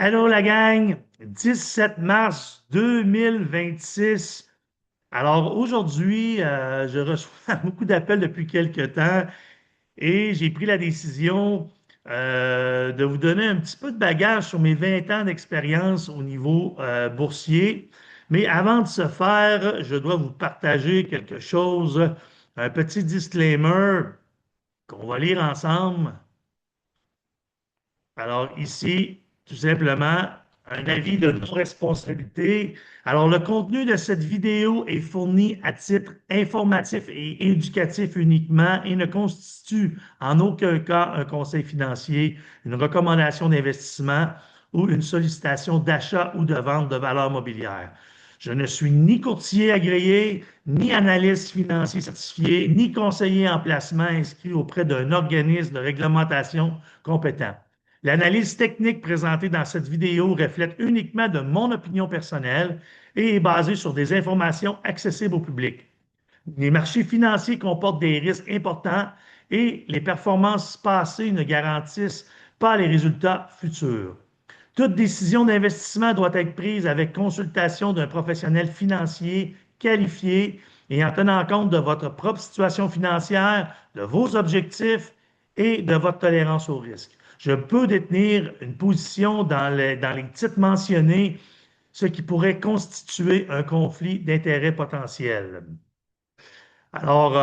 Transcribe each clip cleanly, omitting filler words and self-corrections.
Allô la gang, 17 mars 2026. Alors aujourd'hui, je reçois beaucoup d'appels depuis quelques temps et j'ai pris la décision de vous donner un petit peu de bagage sur mes 20 ans d'expérience au niveau boursier. Mais avant de ce faire, je dois vous partager quelque chose, un petit disclaimer qu'on va lire ensemble. Alors ici, tout simplement, un avis de non-responsabilité. Alors le contenu de cette vidéo est fourni à titre informatif et éducatif uniquement et ne constitue en aucun cas un conseil financier, une recommandation d'investissement ou une sollicitation d'achat ou de vente de valeurs mobilières. Je ne suis ni courtier agréé, ni analyste financier certifié, ni conseiller en placement inscrit auprès d'un organisme de réglementation compétent. L'analyse technique présentée dans cette vidéo reflète uniquement de mon opinion personnelle et est basée sur des informations accessibles au public. Les marchés financiers comportent des risques importants et les performances passées ne garantissent pas les résultats futurs. Toute décision d'investissement doit être prise avec consultation d'un professionnel financier qualifié et en tenant compte de votre propre situation financière, de vos objectifs et de votre tolérance au risque. Je peux détenir une position dans les titres mentionnés, ce qui pourrait constituer un conflit d'intérêts potentiel. Alors,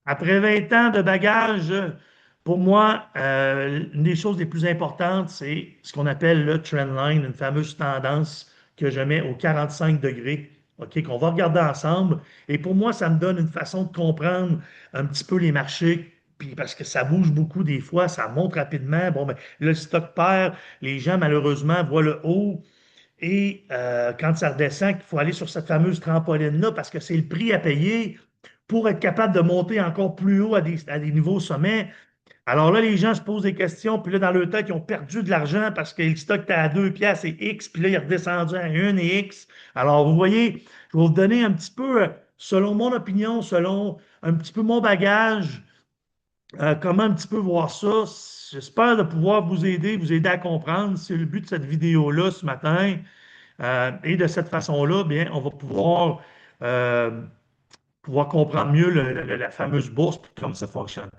après 20 ans de bagage, pour moi, une des choses les plus importantes, c'est ce qu'on appelle le trendline, une fameuse tendance que je mets au 45 degrés, OK, qu'on va regarder ensemble. Et pour moi, ça me donne une façon de comprendre un petit peu les marchés. Puis parce que ça bouge beaucoup des fois, ça monte rapidement. Bon, ben, le stock perd, les gens malheureusement voient le haut. Et quand ça redescend, il faut aller sur cette fameuse trampoline-là parce que c'est le prix à payer pour être capable de monter encore plus haut à des niveaux sommets. Alors là, les gens se posent des questions, puis là, dans leur tête, ils ont perdu de l'argent parce que le stock était à 2 piastres et X, puis là, il est redescendu à 1 et X. Alors, vous voyez, je vais vous donner un petit peu, selon mon opinion, selon un petit peu mon bagage, comment un petit peu voir ça. J'espère de pouvoir vous aider à comprendre. C'est le but de cette vidéo-là ce matin. Et de cette façon-là, bien, on va euh, pouvoir comprendre mieux la fameuse bourse et comment ça fonctionne.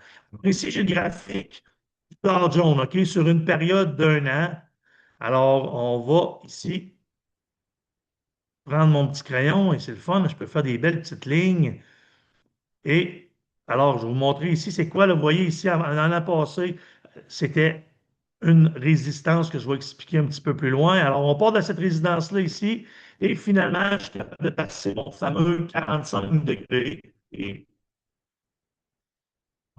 Ici, j'ai le graphique du Dow Jones, OK, sur une période d'un an. Alors, on va ici prendre mon petit crayon et c'est le fun, je peux faire des belles petites lignes. Et alors, je vais vous montrer ici, c'est quoi, là, vous voyez ici, en l'an passé, c'était une résistance que je vais expliquer un petit peu plus loin. Alors, on part de cette résistance-là ici, et finalement, je suis capable de passer mon fameux 45 degrés. Et,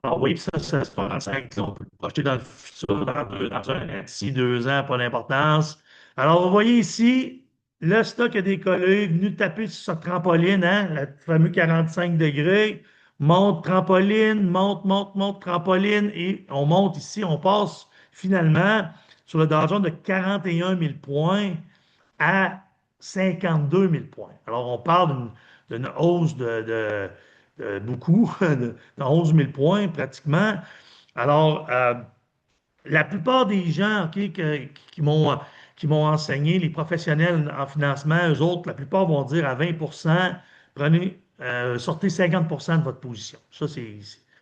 alors, oui, ça c'est 45, on peut le projeter dans le futur, dans un an, d'ici 2 ans, pas d'importance. Alors, vous voyez ici, le stock a décollé, venu taper sur cette trampoline, hein, le fameux 45 degrés, monte trampoline, monte, monte, monte trampoline, et on monte ici, on passe finalement sur le Dow Jones de 41 000 points à 52 000 points. Alors, on parle d'une hausse de beaucoup, de 11 000 points pratiquement. Alors, la plupart des gens OK, qui m'ont enseigné, les professionnels en financement, eux autres, la plupart vont dire à 20 sortez 50 de votre position. Ça, c'est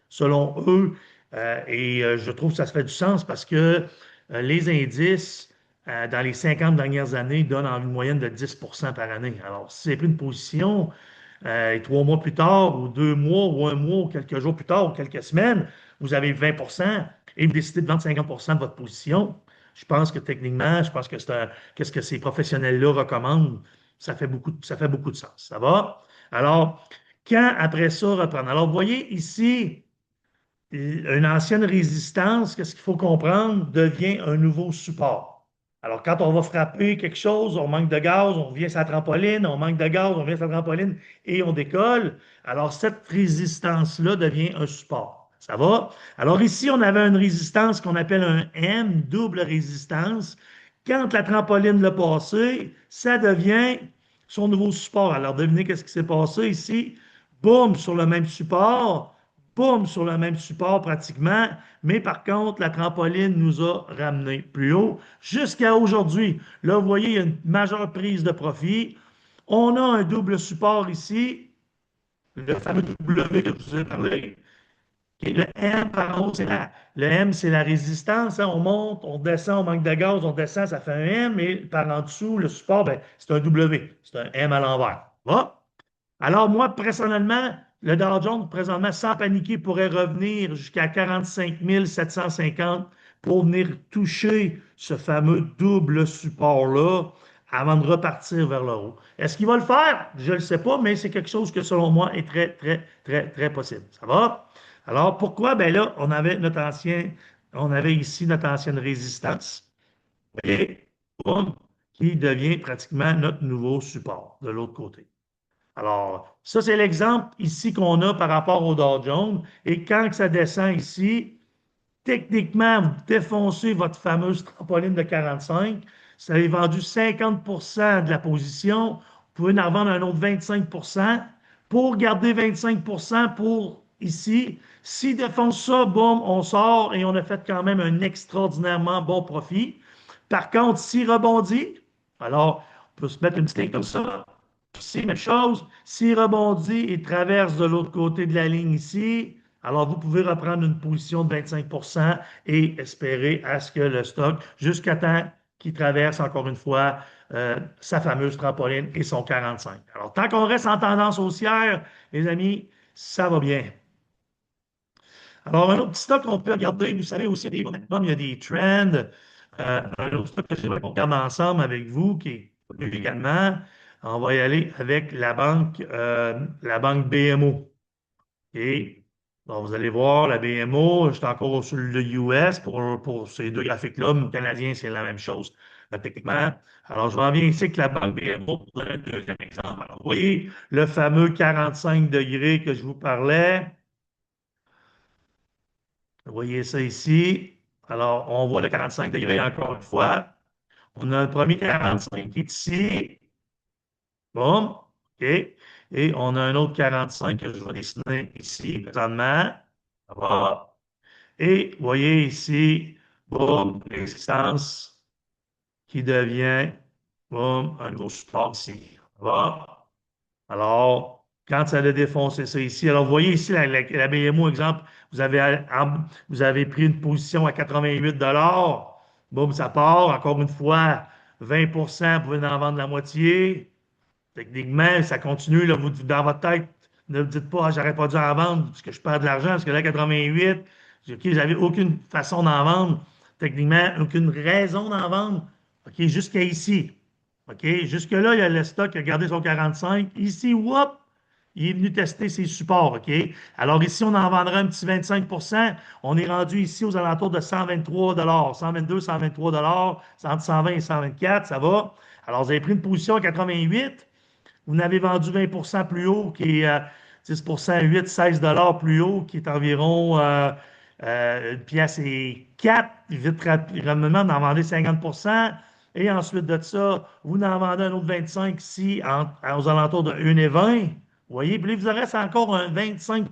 selon eux. Et je trouve que ça se fait du sens parce que les indices, dans les 50 dernières années, donnent en une moyenne de 10 par année. Alors, si vous avez pris une position, et 3 mois plus tard, ou 2 mois, ou un mois, ou quelques jours plus tard, ou quelques semaines, vous avez 20 et vous décidez de vendre 50 de votre position. Je pense que techniquement, je pense que qu'est-ce que ces professionnels-là recommandent, ça fait beaucoup de sens. Ça va? Alors, quand après ça reprendre? Alors, vous voyez ici, une ancienne résistance, qu'est-ce qu'il faut comprendre, devient un nouveau support. Alors, quand on va frapper quelque chose, on manque de gaz, on revient sur la trampoline, on manque de gaz, on revient sur la trampoline et on décolle. Alors, cette résistance-là devient un support. Ça va? Alors, ici, on avait une résistance qu'on appelle un M, double résistance. Quand la trampoline l'a passé, ça devient son nouveau support. Alors, devinez qu'est-ce qui s'est passé ici? Boum, sur le même support. boum, sur le même support pratiquement, mais par contre, la trampoline nous a ramené plus haut jusqu'à aujourd'hui. Là, vous voyez, il y a une majeure prise de profit. On a un double support ici, le fameux W que je vous ai parlé. Et le M, par contre, le M, c'est la résistance, hein. On monte, on descend, on manque de gaz, on descend, ça fait un M, et par en dessous, le support, ben, c'est un W. C'est un M à l'envers. Bon. Alors, moi, personnellement, le Dow Jones, présentement, sans paniquer, pourrait revenir jusqu'à 45 750 pour venir toucher ce fameux double support-là avant de repartir vers le haut. Est-ce qu'il va le faire? Je ne le sais pas, mais c'est quelque chose que, selon moi, est très, très, très, très possible. Ça va? Alors, pourquoi? Ben là, on avait ici notre ancienne résistance. Et, boum, qui devient pratiquement notre nouveau support de l'autre côté. Alors, ça, c'est l'exemple ici qu'on a par rapport au Dow Jones. Et quand ça descend ici, techniquement, vous défoncez votre fameuse trampoline de 45. Ça avez vendu 50 de la position. Vous pouvez en revendre un autre 25 pour garder 25 pour ici. S'il défonce ça, boum, on sort et on a fait quand même un extraordinairement bon profit. Par contre, s'il rebondit, alors, on peut se mettre une petite ligne comme ça. C'est même chose. S'il rebondit et traverse de l'autre côté de la ligne ici, alors vous pouvez reprendre une position de 25 et espérer à ce que le stock, jusqu'à temps qu'il traverse encore une fois sa fameuse trampoline et son 45. Alors, tant qu'on reste en tendance haussière, les amis, ça va bien. Alors, un autre petit stock qu'on peut regarder, vous savez aussi, il y a des trends. Un autre stock que j'aimerais qu'on regarde ensemble avec vous, qui est connu également. On va y aller avec la banque BMO. Et bon, vous allez voir, la BMO, je suis encore sur le US pour ces deux graphiques-là. Le canadien, c'est la même chose, techniquement. Alors, je reviens ici avec la banque BMO pour donner un deuxième exemple. Alors, vous voyez le fameux 45 degrés que je vous parlais. Vous voyez ça ici. Alors, on voit le 45 degrés encore une fois. On a le premier 45 qui est ici. Bon, OK. Et on a un autre 45 que je vais dessiner ici présentement. Ça va. Et vous voyez ici, boum, résistance qui devient, boum, un nouveau support ici. Ça va. Alors, quand ça a défoncé ça ici, alors vous voyez ici la BMO, exemple, vous avez pris une position à 88 boum, ça part. Encore une fois, 20 vous pouvez en vendre la moitié. Techniquement, ça continue, là, dans votre tête, ne vous dites pas, ah, j'aurais pas dû en vendre parce que je perds de l'argent, parce que là, 88, OK, j'avais aucune façon d'en vendre. Techniquement, aucune raison d'en vendre. OK, jusqu'à ici. OK, jusque-là, il y a le stock qui a gardé son 45. Ici, whoop, il est venu tester ses supports. OK? Alors ici, on en vendra un petit 25 On est rendu ici aux alentours de 123 122, 123 entre 120 et 124, ça va. Alors, vous avez pris une position à 88. Vous n'avez vendu 20 plus haut, qui est 10 8, 16 plus haut, qui est environ une pièce et 4. Vite rapidement, vous en vendez 50 et ensuite de ça, vous en vendez un autre 25 ici, aux alentours de 1 et 20. Vous voyez, puis là, il vous en reste encore un 25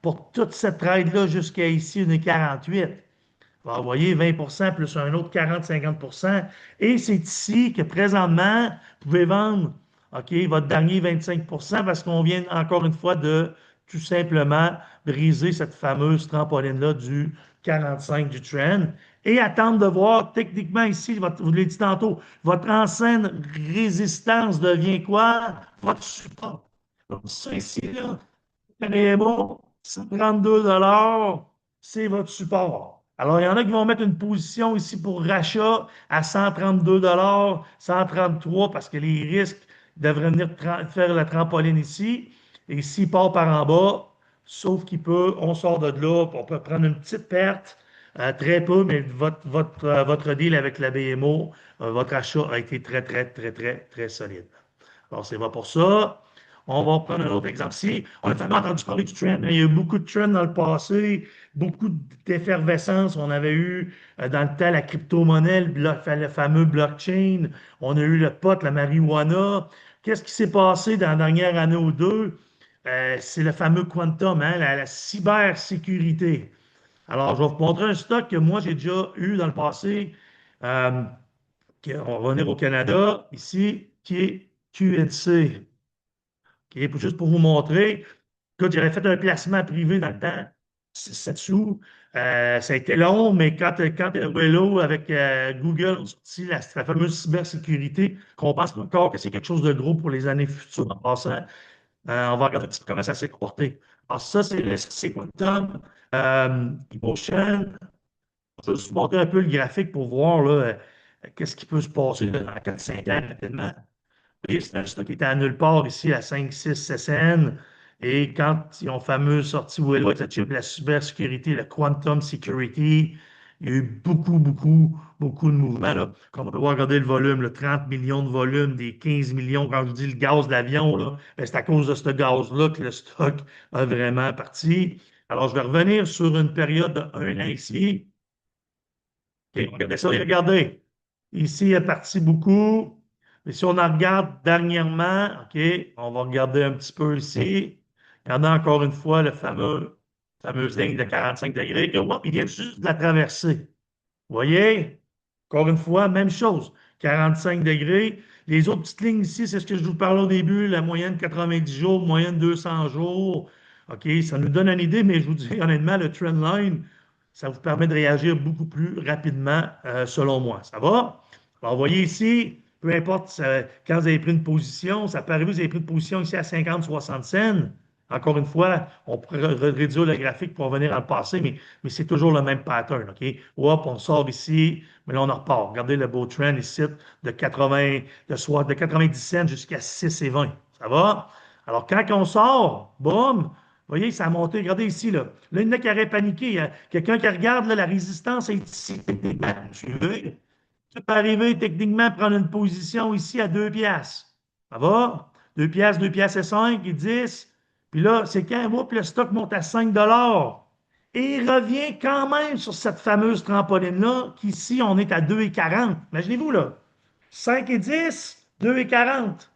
pour toute cette trade-là jusqu'à ici, 1 et 48. Alors, vous voyez, 20 plus un autre 40-50 et c'est ici que présentement, vous pouvez vendre OK, votre dernier 25 parce qu'on vient encore une fois de tout simplement briser cette fameuse trampoline-là du 45 du trend et attendre de voir techniquement ici, vous l'avez dit tantôt, votre ancienne résistance devient quoi? Votre support. Donc, ça ici, là, très bon, 132 c'est votre support. Alors, il y en a qui vont mettre une position ici pour rachat à 132 133 parce que les risques devraient venir faire la trampoline ici. Et s'il part par en bas, sauf qu'il peut, on sort de là, on peut prendre une petite perte, très peu, mais votre deal avec la BMO, votre achat a été très, très, très, très, très solide. Alors, c'est bon pour ça. On va prendre un autre exemple ici. On a tellement entendu parler du trend. Il y a eu beaucoup de trends dans le passé, beaucoup d'effervescence. On avait eu dans le temps la crypto-monnaie, le fameux blockchain. On a eu le pot, la marijuana. Qu'est-ce qui s'est passé dans la dernière année ou deux? c'est le fameux quantum, hein, la cybersécurité. Alors, je vais vous montrer un stock que moi, j'ai déjà eu dans le passé. Euh, on va revenir au Canada, ici, qui est QNC. OK, juste pour vous montrer. Écoute, j'avais fait un placement privé dans le temps, 7 sous. Ça a été long, mais quand Willow avec Google ont sorti la fameuse cybersécurité, qu'on pense encore que c'est quelque chose de gros pour les années futures en passant, on va regarder un petit peu comment ça s'est comporté. Alors, ça, c'est Quantum Emotion. Je vais juste vous montrer un peu le graphique pour voir là, qu'est-ce qui peut se passer là, dans 4-5 ans rapidement. Et c'est un stock qui était à nulle part ici à 5-6 CCN. Et quand ils ont fameux sorti Willow avec la chip, la cybersécurité, la quantum security, il y a eu beaucoup, beaucoup, beaucoup de mouvements. Là. Comme on peut voir, regarder le volume, le 30 millions de volume, des 15 millions, quand je vous dis le gaz d'avion, là, ben, c'est à cause de ce gaz-là que le stock a vraiment parti. Alors, je vais revenir sur une période de 1 an ici. OK, regardez ça, regardez. Ici, il est parti beaucoup. Mais si on en regarde dernièrement, OK, on va regarder un petit peu ici. Regardez encore une fois le fameuse ligne de 45 degrés. Et, hop, il vient juste de la traverser. Vous voyez? Encore une fois, même chose. 45 degrés. Les autres petites lignes ici, c'est ce que je vous parlais au début, la moyenne 90 jours, moyenne 200 jours. OK, ça nous donne une idée, mais je vous dis honnêtement, le trend line, ça vous permet de réagir beaucoup plus rapidement, selon moi. Ça va? Alors, vous voyez ici, peu importe quand vous avez pris une position, ça peut arriver, vous avez pris une position ici à 50-60 cents. Encore une fois, on pourrait réduire le graphique pour revenir dans le passé, mais c'est toujours le même pattern. OK? Hop, on sort ici, mais là, on en repart. Regardez le beau trend ici de 80, de 90 cents jusqu'à 6,20. Ça va? Alors, quand on sort, boum, vous voyez, ça a monté. Regardez ici, là. Là, il y en a qui auraient paniqué. Il y a quelqu'un qui regarde, là, la résistance est ici. Techniquement, vous suivez? Tu peux arriver techniquement prendre une position ici à 2 piastres. Ça va? 2 piastres, 2 piastres et 5 et 10. Puis là, c'est quand moi, puis le stock monte à 5 dollars. Et il revient quand même sur cette fameuse trampoline-là, qu'ici, on est à 2,40. Imaginez-vous, là. 5 et 10, 2,40.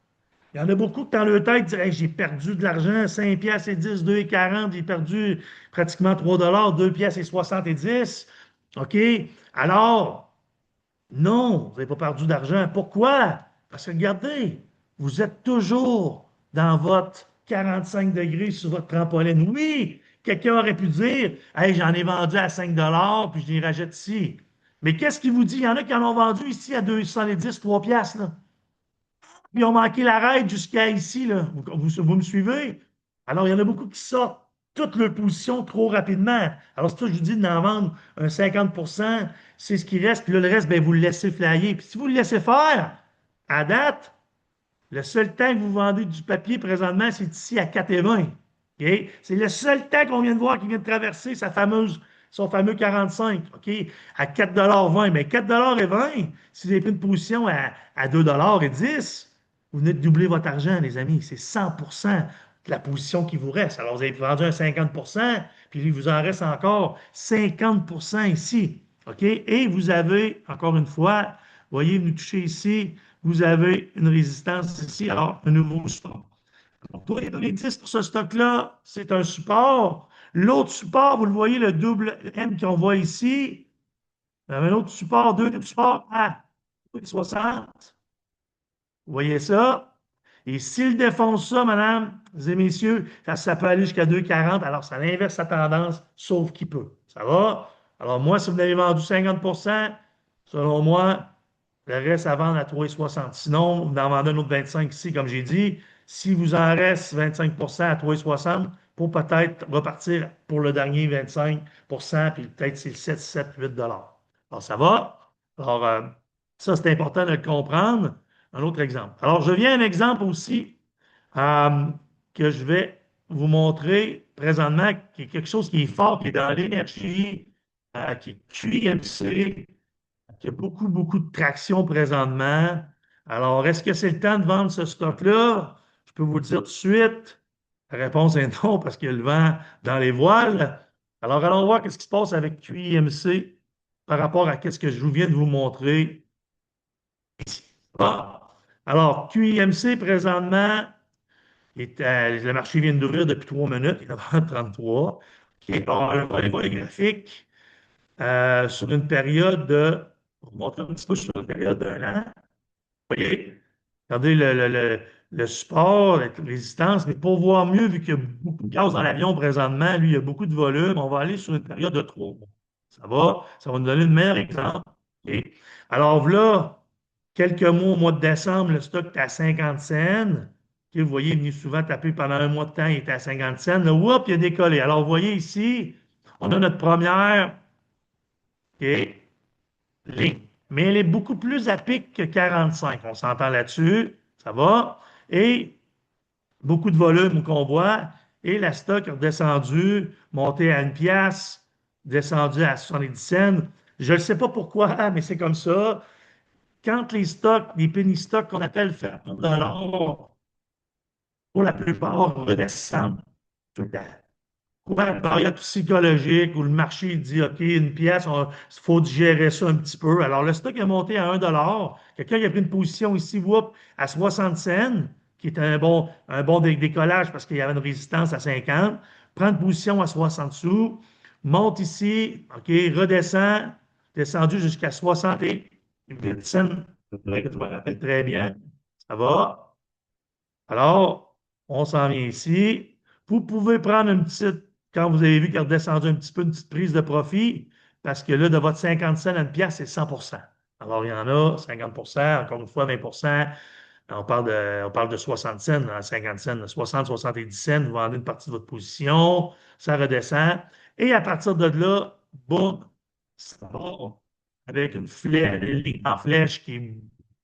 Il y en a beaucoup qui, dans leur tête, disent hey, j'ai perdu de l'argent, 5 piastres et 10, 2,40. J'ai perdu pratiquement 3 dollars, 2 piastres et 70. OK? Alors, non, vous n'avez pas perdu d'argent. Pourquoi? Parce que regardez, vous êtes toujours dans votre 45 degrés sur votre trampoline. Oui, quelqu'un aurait pu dire, hey, j'en ai vendu à 5 puis je les rachète ici. Mais qu'est-ce qu'il vous dit? Il y en a qui en ont vendu ici à 210, 3 piastres, là. Puis ils ont manqué l'arrêt jusqu'à ici, là. Vous me suivez? Alors, il y en a beaucoup qui sortent toute leur position trop rapidement. Alors, c'est ça que je vous dis d'en vendre un 50%, c'est ce qui reste. Puis là, le reste, ben, vous le laissez flyer. Puis si vous le laissez faire, à date, le seul temps que vous vendez du papier présentement, c'est ici à 4,20. OK? C'est le seul temps qu'on vient de voir qui vient de traverser son fameux 45. OK? À 4,20 $. Mais 4,20 $, si vous avez pris une position à 2,10 $, vous venez de doubler votre argent, les amis. C'est 100% de la position qui vous reste. Alors, vous avez vendu un 50%, puis il vous en reste encore 50% ici. OK? Et vous avez, encore une fois, voyez, vous touchez ici, vous avez une résistance ici, alors un nouveau support. Donc, pour les 10 pour ce stock-là, c'est un support. L'autre support, vous le voyez, le double M qu'on voit ici, vous avez un autre support, deux supports à 60. Vous voyez ça? Et s'il défonce ça, mesdames et messieurs, ça peut aller jusqu'à 2,40. Alors, ça inverse sa tendance, sauf qu'il peut. Ça va? Alors, moi, si vous avez vendu 50%, selon moi, le reste à vendre à 3,60. Sinon, vous en vendez un autre 25 ici, comme j'ai dit. Si vous en reste 25% à 3,60, pour peut-être repartir pour le dernier 25%, puis peut-être c'est le 7, 7, 8 dollars. Alors, ça va? Alors, ça, c'est important de le comprendre. Un autre exemple. Alors, je viens à un exemple aussi euh, que je vais vous montrer présentement, qui est quelque chose qui est fort, qui est dans l'énergie, qui est QIMC, qui a beaucoup, beaucoup de traction présentement. Alors, est-ce que c'est le temps de vendre ce stock-là? Je peux vous le dire tout de suite. La réponse est non, parce qu'il y a le vent dans les voiles. Alors, allons voir ce qui se passe avec QIMC par rapport à ce que je viens de vous montrer. Ah. Alors, QIMC, présentement, Le marché vient d'ouvrir depuis 3 minutes, il est à 33. OK, bon, on va aller voir les graphiques sur une période de. On va montrer un petit peu sur une période d'1 an. Vous voyez? Regardez le support, la résistance, mais pour voir mieux, vu qu'il y a beaucoup de gaz dans l'avion présentement, lui, il y a beaucoup de volume, on va aller sur une période de 3 mois. Ça va nous donner le meilleur exemple. OK? Alors là, quelques mois, au mois de décembre, le stock était à 50 cents. OK, vous voyez, il est venu souvent taper pendant un mois de temps, il était à 50 cents. Là, whoop, il a décollé. Alors, vous voyez ici, on a notre première, OK, ligne. Mais elle est beaucoup plus à pic que 45. On s'entend là-dessus. Ça va. Et beaucoup de volume qu'on voit. Et la stock est redescendue, montée à 1 pièce, descendue à 70 cents. Je ne sais pas pourquoi, mais c'est comme ça. Quand les stocks, les penny stocks qu'on appelle ferme de l'or, pour la plupart, redescendent tout le temps. Ouais, une période psychologique où le marché dit OK, 1 pièce, il faut digérer ça un petit peu. Alors, le stock est monté à 1 dollar. Quelqu'un qui a pris une position ici, whoop, à 60 cents, qui est un bon décollage parce qu'il y avait une résistance à 50, prend une position à 60 sous, monte ici, OK, redescend, descendu jusqu'à 68 cents. Je me rappelle très bien. Ça va? Alors, on s'en vient ici. Vous pouvez prendre une petite, quand vous avez vu qu'elle est redescendu un petit peu, une petite prise de profit, parce que là, de votre 50 cents à une pièce, c'est 100%. Alors, il y en a 50%, encore une fois 20%. On parle de 60 cents, hein, 50 cents, 60, 70 cents, vous vendez une partie de votre position, ça redescend. Et à partir de là, boum, ça va avec une ligne en flèche qui est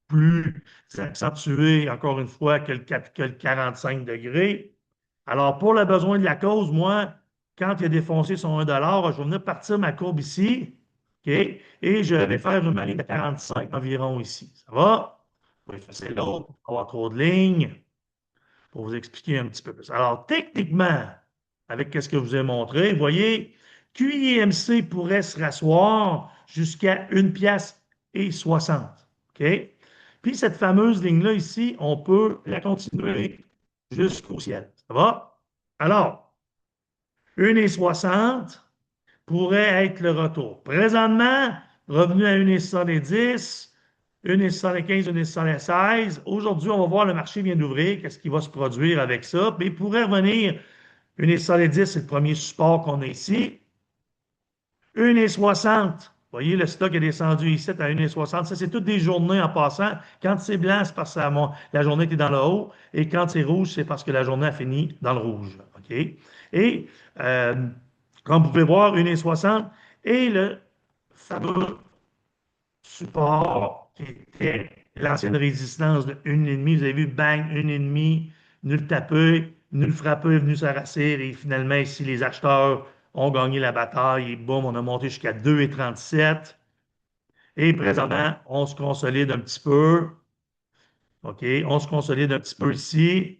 plus accentuée, encore une fois, que le 45 degrés. Alors, pour le besoin de la cause, moi, quand il a défoncé son 1 dollar, je vais venir partir ma courbe ici, OK? Et je vais faire une ligne de 45 environ ici. Ça va? Je vais effacer l'autre, pour pas avoir trop de lignes, pour vous expliquer un petit peu plus. Alors, techniquement, avec ce que je vous ai montré, vous voyez, QIMC pourrait se rasseoir jusqu'à 1 pièce et 60. OK? Puis cette fameuse ligne-là ici, on peut la continuer jusqu'au ciel. Ça va? Alors, 1,60 pourrait être le retour. Présentement, revenu à 1,70, 1,75, 1,76. Aujourd'hui, on va voir le marché vient d'ouvrir, qu'est-ce qui va se produire avec ça. Mais il pourrait revenir 1,70, c'est le premier support qu'on a ici. 1,60. Vous voyez, le stock est descendu ici à 1,60. Ça, c'est toutes des journées en passant. Quand c'est blanc, c'est parce que la journée est dans le haut. Et quand c'est rouge, c'est parce que la journée a fini dans le rouge. OK? Et euh, comme vous pouvez voir, 1,60 et le fameux support qui était l'ancienne résistance de 1,5. Vous avez vu, bang, 1,5, nul tapé, nul frappé est venu s'arracher. Et finalement, ici, les acheteurs ont gagné la bataille. Et boum, on a monté jusqu'à 2,37. Et présentement, on se consolide un petit peu. OK? On se consolide un petit peu ici.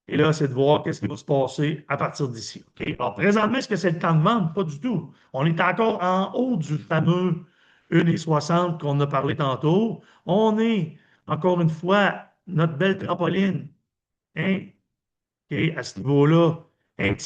Et là, c'est de voir qu'est-ce qui va se passer à partir d'ici. OK? Alors, présentement, est-ce que c'est le temps de vendre? Pas du tout. On est encore en haut du fameux 1,60 qu'on a parlé tantôt. On est, encore une fois, notre belle trampoline, hein, OK, à ce niveau-là, est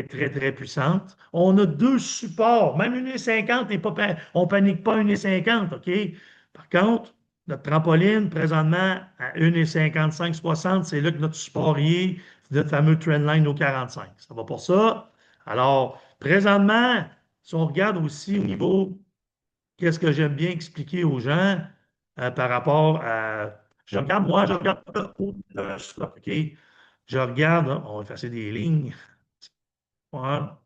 très, très puissante. On a deux supports. Même 1,50, on ne panique pas 1,50, OK? Par contre, notre trampoline, présentement, à 1,55, 60, c'est là que notre support y est, notre fameux trendline au 45. Ça va pour ça? Alors, présentement, si on regarde aussi au niveau, qu'est-ce que j'aime bien expliquer aux gens par rapport à. Je regarde pas le haut de leur stock, OK? Je regarde, hein, on va effacer des lignes. Voilà.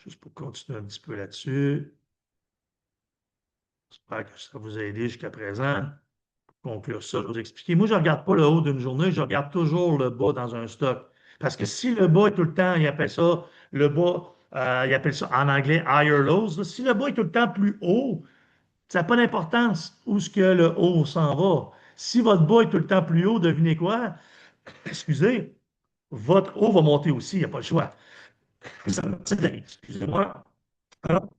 Juste pour continuer un petit peu là-dessus. J'espère que ça vous a aidé jusqu'à présent. Pour conclure ça, je vais vous expliquer. Moi, je ne regarde pas le haut d'une journée, je regarde toujours le bas dans un stock. Parce que si le bas est tout le temps, il appelle ça le bas, il appelle ça en anglais higher lows. Si le bas est tout le temps plus haut, ça n'a pas d'importance où ce que le haut s'en va. Si votre bas est tout le temps plus haut, devinez quoi? Excusez, votre haut va monter aussi, il n'y a pas le choix. Excusez-moi. Alors,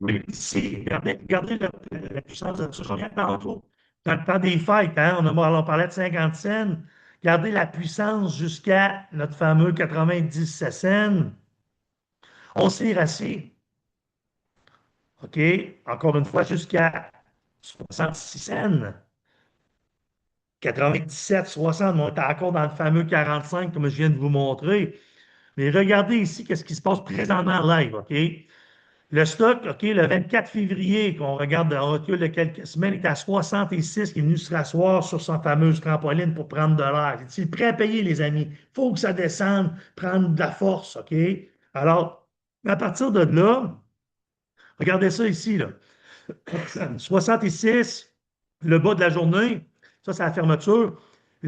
mais ici, regardez la puissance de ça. Je reviens tantôt. Dans le temps des fêtes, hein, on parlait de 50 cents. Regardez la puissance jusqu'à notre fameux 90 cents. On s'est rassis, OK? Encore une fois, jusqu'à 66 cents. 97, 60, mais on est encore dans le fameux 45, comme je viens de vous montrer. Mais regardez ici, qu'est-ce qui se passe présentement en live, OK? Le stock, OK, le 24 février, qu'on regarde en recul de quelques semaines, est à 66, qui est venu se rasseoir sur son fameuse trampoline pour prendre de l'air. C'est prêt à payer, les amis. Il faut que ça descende, prendre de la force, OK? Alors, à partir de là, regardez ça ici, là. 66, le bas de la journée, ça, c'est la fermeture.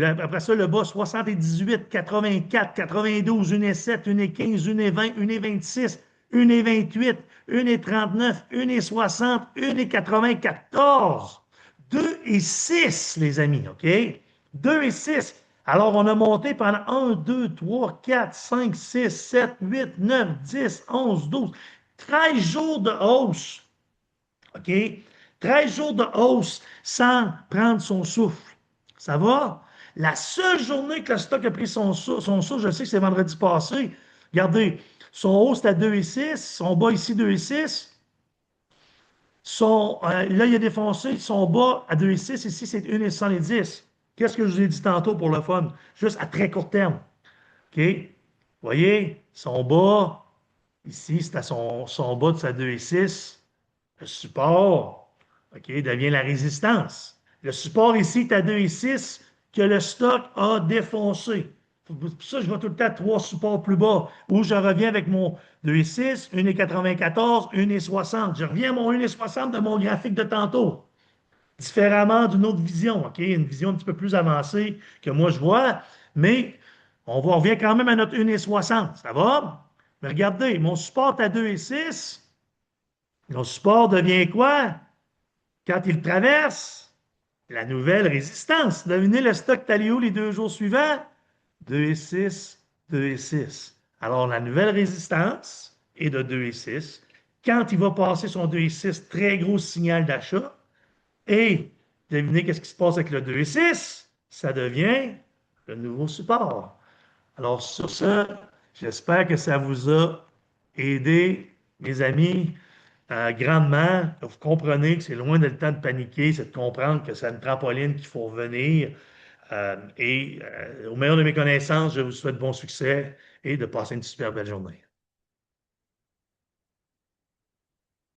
Après ça, le bas, 78, 84, 92, 1,7, 1,15, 1,20, 1,26, 1,28, 1,39, 1,60, 1,94. 2 et 6, les amis, OK? 2 et 6. Alors, on a monté pendant 1, 2, 3, 4, 5, 6, 7, 8, 9, 10, 11, 12, 13 jours de hausse. OK? 13 jours de hausse sans prendre son souffle. Ça va? La seule journée que le stock a pris son souffle, je sais que c'est vendredi passé. Regardez, son haut, c'est à 2,6, son bas ici, 2,6. Là, il a défoncé son bas à 2,6, ici, c'est 1,70. Qu'est-ce que je vous ai dit tantôt pour le fun? Juste à très court terme. OK? Vous voyez, son bas, ici, c'est à son bas de sa 2,6. Le support, OK, devient la résistance. Le support ici est à 2,6 que le stock a défoncé. Pour ça, je vois tout le temps trois supports plus bas, où je reviens avec mon 2,6, 1,94, 1,60. Je reviens à mon 1,60 de mon graphique de tantôt. Différemment d'une autre vision, OK? Une vision un petit peu plus avancée que moi je vois, mais on revient quand même à notre 1,60. Ça va? Mais regardez, mon support est à 2,6. Mon support devient quoi? Quand il traverse, la nouvelle résistance. Devinez le stock Talio les 2 jours suivants? 2,6, 2,6. Alors, la nouvelle résistance est de 2,6. Quand il va passer son 2,6, très gros signal d'achat. Et devinez qu'est-ce qui se passe avec le 2,6? Ça devient le nouveau support. Alors, sur ce, j'espère que ça vous a aidé, mes amis, grandement. Vous comprenez que c'est loin de le temps de paniquer, c'est de comprendre que c'est une trampoline qu'il faut revenir. Au meilleur de mes connaissances, je vous souhaite bon succès et de passer une super belle journée.